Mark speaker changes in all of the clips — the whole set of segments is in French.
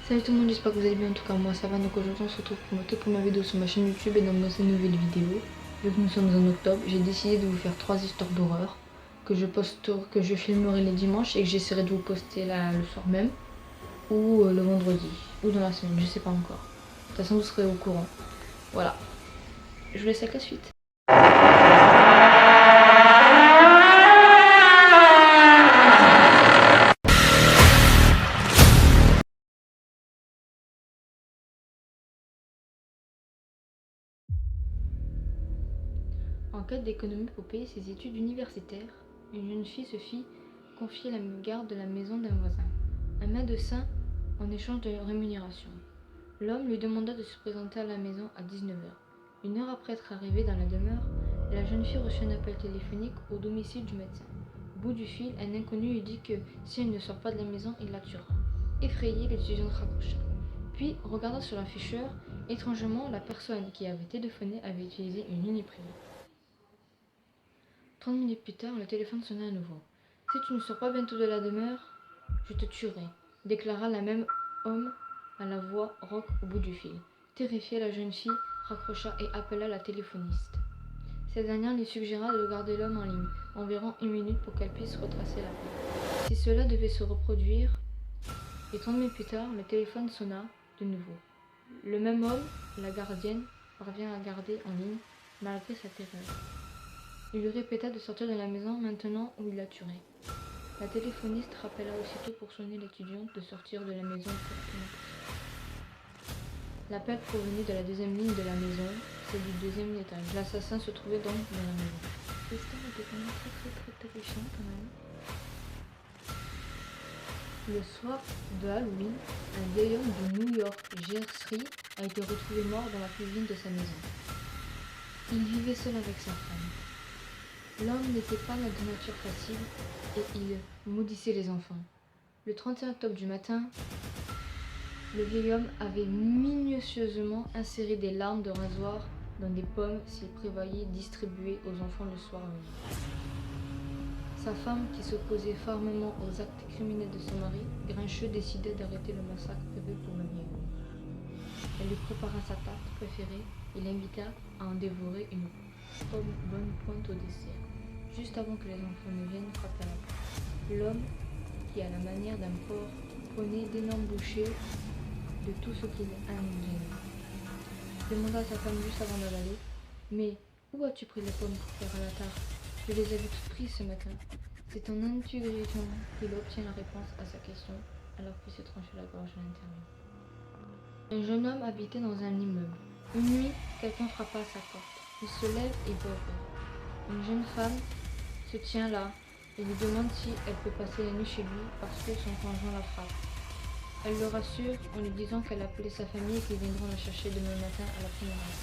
Speaker 1: Salut tout le monde, j'espère que vous allez bien. En tout cas, moi ça va. Donc aujourd'hui, on se retrouve pour ma toute première vidéo sur ma chaîne YouTube et dans cette nouvelle vidéo. Vu que nous sommes en octobre, j'ai décidé de vous faire 3 histoires d'horreur que je filmerai les dimanches et que j'essaierai de vous poster le soir même ou le vendredi ou dans la semaine, je sais pas encore. De toute façon, vous serez au courant. Voilà. Je vous laisse avec la suite. En quête d'économie pour payer ses études universitaires, une jeune fille se fit confier la garde de la maison d'un voisin, un médecin, en échange de rémunération. L'homme lui demanda de se présenter à la maison à 19h. Une heure après être arrivée dans la demeure, la jeune fille reçut un appel téléphonique au domicile du médecin. Au bout du fil, un inconnu lui dit que si elle ne sort pas de la maison, il la tuera. Effrayée, l'étudiante raccrocha. Puis, regardant sur l'afficheur, étrangement, la personne qui avait téléphoné avait utilisé une ligne privée. 30 minutes plus tard, le téléphone sonna à nouveau. « Si tu ne sors pas bientôt de la demeure, je te tuerai », déclara le même homme à la voix rauque au bout du fil. Terrifiée, la jeune fille raccrocha et appela la téléphoniste. Cette dernière lui suggéra de garder l'homme en ligne environ 1 minute pour qu'elle puisse retracer l'appel. Si cela devait se reproduire, et 30 minutes plus tard, le téléphone sonna de nouveau. Le même homme, la gardienne, parvient à garder en ligne malgré sa terreur. Il lui répéta de sortir de la maison maintenant ou il la tuerait. La téléphoniste rappela aussitôt pour sonner l'étudiante de sortir de la maison le plus rapidement possible. L'appel provenait de la deuxième ligne de la maison, celle du deuxième étage. L'assassin se trouvait donc dans la maison. L'histoire était quand même très terrifiante quand même. Le soir de Halloween, un vieil homme de New York, Jersey, a été retrouvé mort dans la cuisine de sa maison. Il vivait seul avec sa femme. L'homme n'était pas de nature facile et il maudissait les enfants. Le 31 octobre du matin, le vieil homme avait minutieusement inséré des lames de rasoir dans des pommes s'il prévoyait distribuer aux enfants le soir même. Sa femme, qui s'opposait fermement aux actes criminels de son mari, grincheux, décida d'arrêter le massacre prévu pour le vieil homme. Elle lui prépara sa tarte préférée et l'invita à en dévorer une bonne pointe au dessert. Juste avant que les enfants ne viennent frapper à la porte, l'homme, qui à la manière d'un porc, prenait d'énormes bouchées de tout ce qu'il ingérait, demanda à sa femme juste avant d'avaler. « Mais où as-tu pris les pommes pour faire à la tarte ? Je les avais toutes prises ce matin. » C'est en intuition qu'il obtient la réponse à sa question, alors qu'il se tranchait la gorge à l'intérieur. Un jeune homme habitait dans un immeuble. Une nuit, quelqu'un frappa à sa porte. Il se lève et va ouvrir. Une jeune femme se tient là et lui demande si elle peut passer la nuit chez lui parce que son conjoint la frappe. Elle le rassure en lui disant qu'elle appelait sa famille et qu'ils viendront la chercher demain matin à la première heure.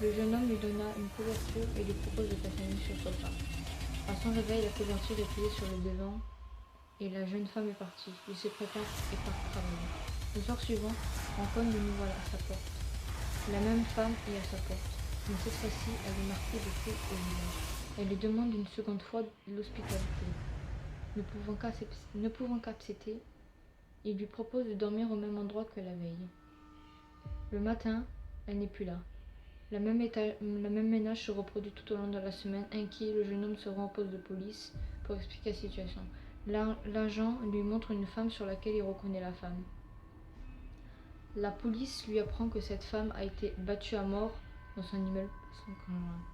Speaker 1: Le jeune homme lui donna une couverture et lui propose de passer la nuit sur le sofa. À son réveil, la couverture est pliée sur le devant et la jeune femme est partie. Il se prépare et part travailler. Le soir suivant, on cogne de nouveau à sa porte. La même femme est à sa porte, mais cette fois-ci, elle est marquée de coups au visage. Elle lui demande une seconde fois l'hospitalité. Ne pouvant qu'accepter, il lui propose de dormir au même endroit que la veille. Le matin, elle n'est plus là. Le même ménage se reproduit tout au long de la semaine. Inquiet, le jeune homme se rend au poste de police pour expliquer la situation. L'agent lui montre une femme sur laquelle il reconnaît la femme. La police lui apprend que cette femme a été battue à mort dans son immeuble par son conjoint.